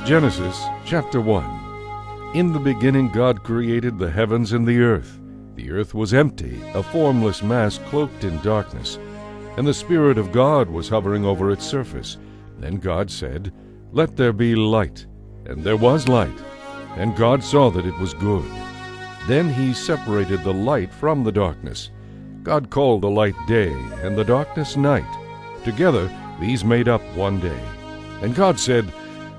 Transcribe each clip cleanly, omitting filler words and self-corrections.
Genesis chapter 1. In the beginning God created the heavens and the earth. The earth was empty, a formless mass cloaked in darkness, and the Spirit of God was hovering over its surface. Then God said, "Let there be light." And there was light. And God saw that it was good. Then he separated the light from the darkness. God called the light day, and the darkness night. Together these made up one day. And God said,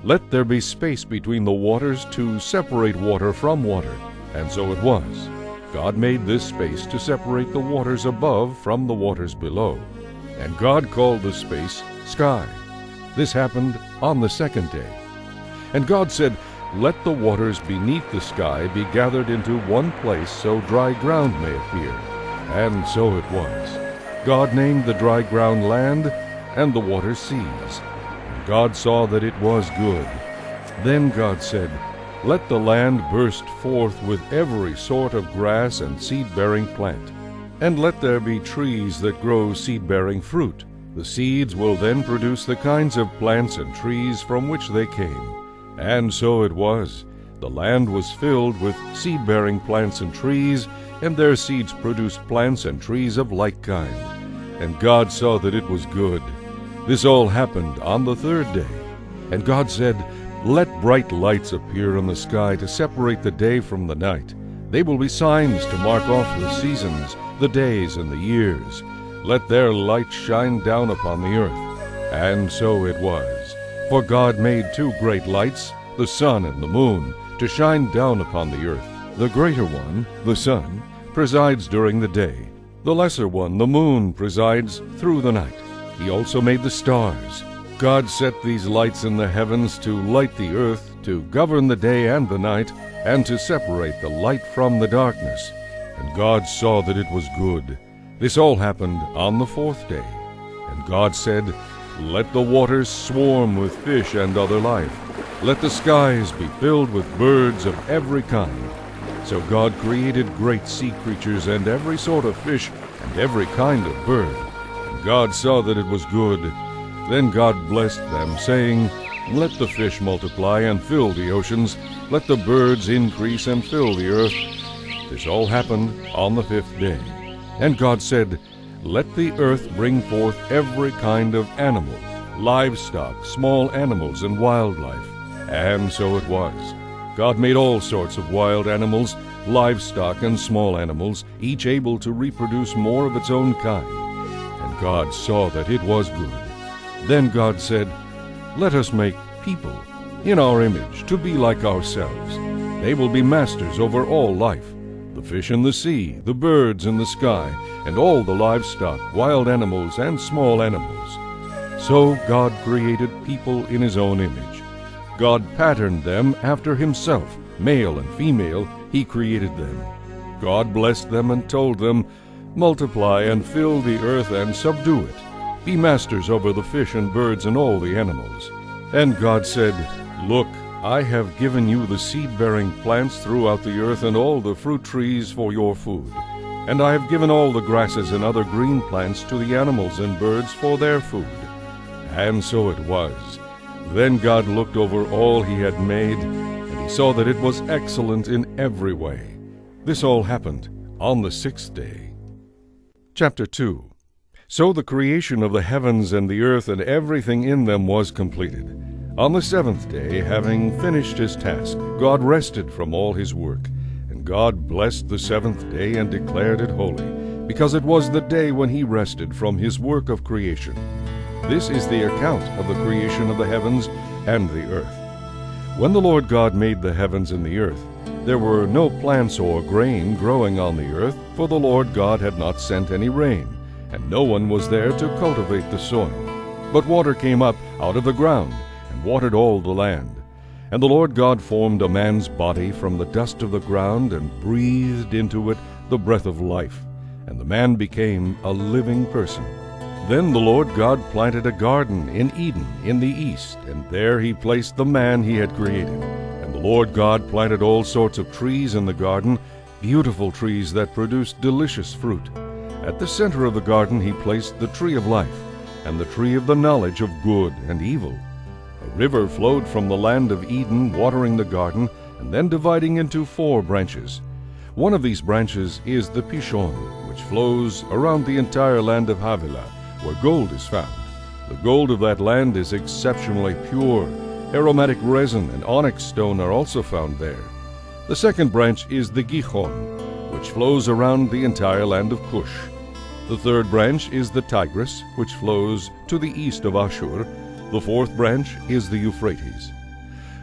"Let there be space between the waters to separate water from water." And so it was. God made this space to separate the waters above from the waters below. And God called the space sky. This happened on the second day. And God said, "Let the waters beneath the sky be gathered into one place so dry ground may appear." And so it was. God named the dry ground land, and the waters seas. And God saw that it was good. Then God said, "Let the land burst forth with every sort of grass and seed-bearing plant. And let there be trees that grow seed-bearing fruit. The seeds will then produce the kinds of plants and trees from which they came." And so it was. The land was filled with seed-bearing plants and trees, and their seeds produced plants and trees of like kind. And God saw that it was good. This all happened on the third day. And God said, "Let bright lights appear in the sky to separate the day from the night. They will be signs to mark off the seasons, the days, and the years. Let their light shine down upon the earth." And so it was. For God made two great lights, the sun and the moon, to shine down upon the earth. The greater one, the sun, presides during the day. The lesser one, the moon, presides through the night. He also made the stars. God set these lights in the heavens to light the earth, to govern the day and the night, and to separate the light from the darkness. And God saw that it was good. This all happened on the fourth day. And God said, "Let the waters swarm with fish and other life. Let the skies be filled with birds of every kind." So God created great sea creatures and every sort of fish and every kind of bird. And God saw that it was good. Then God blessed them, saying, "Let the fish multiply and fill the oceans. Let the birds increase and fill the earth." This all happened on the fifth day. And God said, "Let the earth bring forth every kind of animal, livestock, small animals, and wildlife." And so it was. God made all sorts of wild animals, livestock, and small animals, each able to reproduce more of its own kind. And God saw that it was good. Then God said, "Let us make people in our image, to be like ourselves. They will be masters over all life, the fish in the sea, the birds in the sky, and all the livestock, wild animals, and small animals." So God created people in his own image. God patterned them after himself. Male and female, he created them. God blessed them and told them, "Multiply and fill the earth and subdue it. Be masters over the fish and birds and all the animals." And God said, "Look, I have given you the seed-bearing plants throughout the earth and all the fruit trees for your food. And I have given all the grasses and other green plants to the animals and birds for their food." And so it was. Then God looked over all he had made, and he saw that it was excellent in every way. This all happened on the sixth day. Chapter 2. So the creation of the heavens and the earth and everything in them was completed. On the seventh day, having finished his task, God rested from all his work. And God blessed the seventh day and declared it holy, because it was the day when he rested from his work of creation. This is the account of the creation of the heavens and the earth. When the Lord God made the heavens and the earth, there were no plants or grain growing on the earth, for the Lord God had not sent any rain, and no one was there to cultivate the soil. But water came up out of the ground, and watered all the land. And the Lord God formed a man's body from the dust of the ground, and breathed into it the breath of life, and the man became a living person. Then the Lord God planted a garden in Eden in the east, and there he placed the man he had created. And the Lord God planted all sorts of trees in the garden, beautiful trees that produced delicious fruit. At the center of the garden he placed the tree of life, and the tree of the knowledge of good and evil. A river flowed from the land of Eden, watering the garden, and then dividing into 4 branches. One of these branches is the Pishon, which flows around the entire land of Havilah, where gold is found. The gold of that land is exceptionally pure. Aromatic resin and onyx stone are also found there. The second branch is the Gihon, which flows around the entire land of Cush. The third branch is the Tigris, which flows to the east of Ashur. The fourth branch is the Euphrates.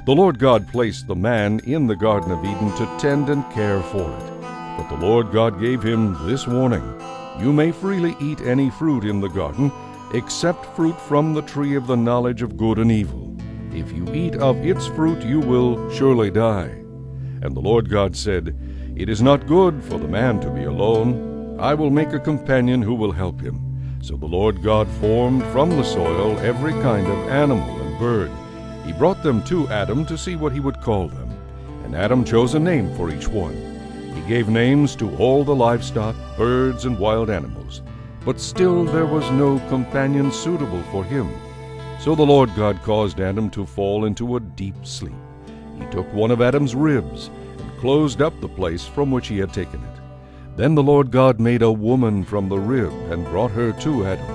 The Lord God placed the man in the Garden of Eden to tend and care for it. But the Lord God gave him this warning: "You may freely eat any fruit in the garden, except fruit from the tree of the knowledge of good and evil. If you eat of its fruit, you will surely die." And the Lord God said, "It is not good for the man to be alone. I will make a companion who will help him." So the Lord God formed from the soil every kind of animal and bird. He brought them to Adam to see what he would call them. And Adam chose a name for each one. He gave names to all the livestock, birds, and wild animals. But still there was no companion suitable for him. So the Lord God caused Adam to fall into a deep sleep. He took one of Adam's ribs and closed up the place from which he had taken it. Then the Lord God made a woman from the rib and brought her to Adam.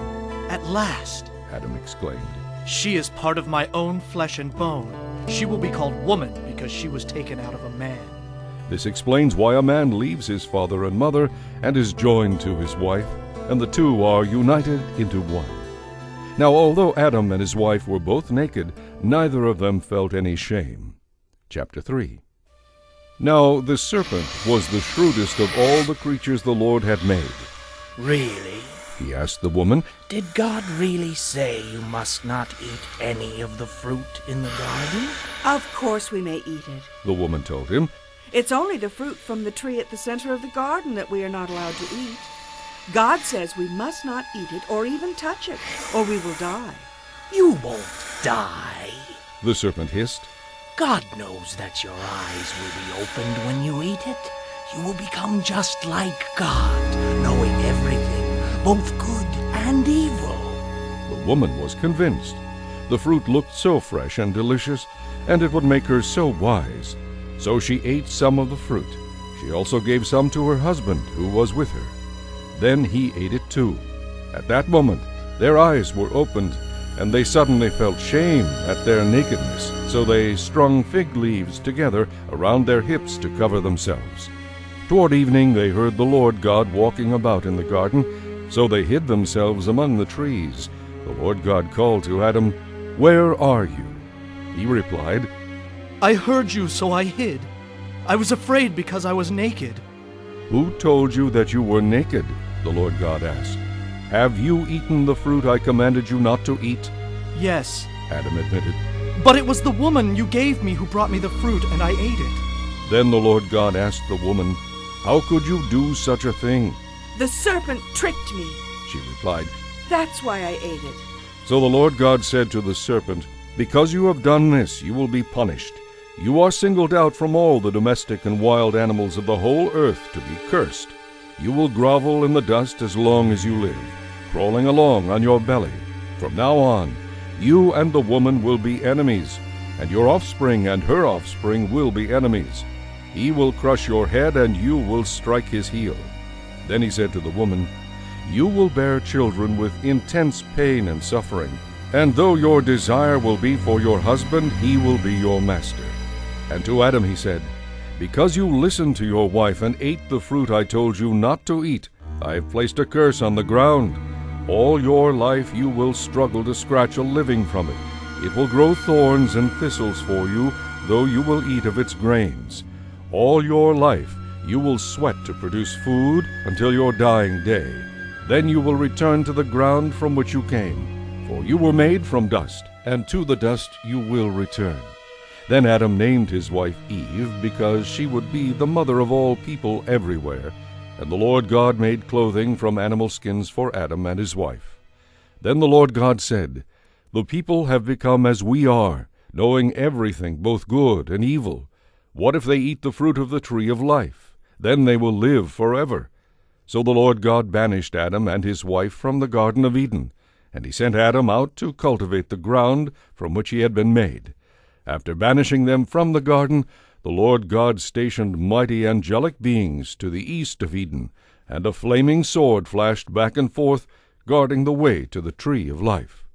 "At last," Adam exclaimed, "she is part of my own flesh and bone. She will be called woman because she was taken out of a man." This explains why a man leaves his father and mother and is joined to his wife, and the two are united into one. Now, although Adam and his wife were both naked, neither of them felt any shame. Chapter 3. Now the serpent was the shrewdest of all the creatures the Lord had made. "Really?" He asked the woman. "Did God really say you must not eat any of the fruit in the garden?" Of course we may eat it. The woman told him. It's only the fruit from the tree at the center of the garden that we are not allowed to eat. God says we must not eat it or even touch it, or we will die. "You won't die." The serpent hissed. "God knows that your eyes will be opened when you eat it. You will become just like God, knowing everything, both good and evil." The woman was convinced. The fruit looked so fresh and delicious, and it would make her so wise. So she ate some of the fruit. She also gave some to her husband, who was with her. Then he ate it too. At that moment their eyes were opened, and they suddenly felt shame at their nakedness. So they strung fig leaves together around their hips to cover themselves. Toward evening they heard the Lord God walking about in the garden, so they hid themselves among the trees. The Lord God called to Adam, "Where are you?" He replied, "I heard you, so I hid. I was afraid because I was naked." "Who told you that you were naked?" the Lord God asked. "Have you eaten the fruit I commanded you not to eat?" "Yes, Adam admitted. but it was the woman you gave me who brought me the fruit, and I ate it." Then the Lord God asked the woman, "How could you do such a thing?" The serpent tricked me. She replied. That's why I ate it. So the Lord God said to the serpent, "Because you have done this, you will be punished. You are singled out from all the domestic and wild animals of the whole earth to be cursed. You will grovel in the dust as long as you live, crawling along on your belly. From now on, you and the woman will be enemies, and your offspring and her offspring will be enemies. He will crush your head, and you will strike his heel." Then he said to the woman, "You will bear children with intense pain and suffering, and though your desire will be for your husband, he will be your master." And to Adam he said, "Because you listened to your wife and ate the fruit I told you not to eat, I have placed a curse on the ground. All your life you will struggle to scratch a living from it. It will grow thorns and thistles for you, though you will eat of its grains. All your life you will sweat to produce food until your dying day. Then you will return to the ground from which you came, for you were made from dust, and to the dust you will return." Then Adam named his wife Eve, because she would be the mother of all people everywhere. And the Lord God made clothing from animal skins for Adam and his wife. Then the Lord God said, "The people have become as we are, knowing everything, both good and evil. What if they eat the fruit of the tree of life? Then they will live forever." So the Lord God banished Adam and his wife from the Garden of Eden, and he sent Adam out to cultivate the ground from which he had been made. After banishing them from the garden, the Lord God stationed mighty angelic beings to the east of Eden, and a flaming sword flashed back and forth, guarding the way to the tree of life.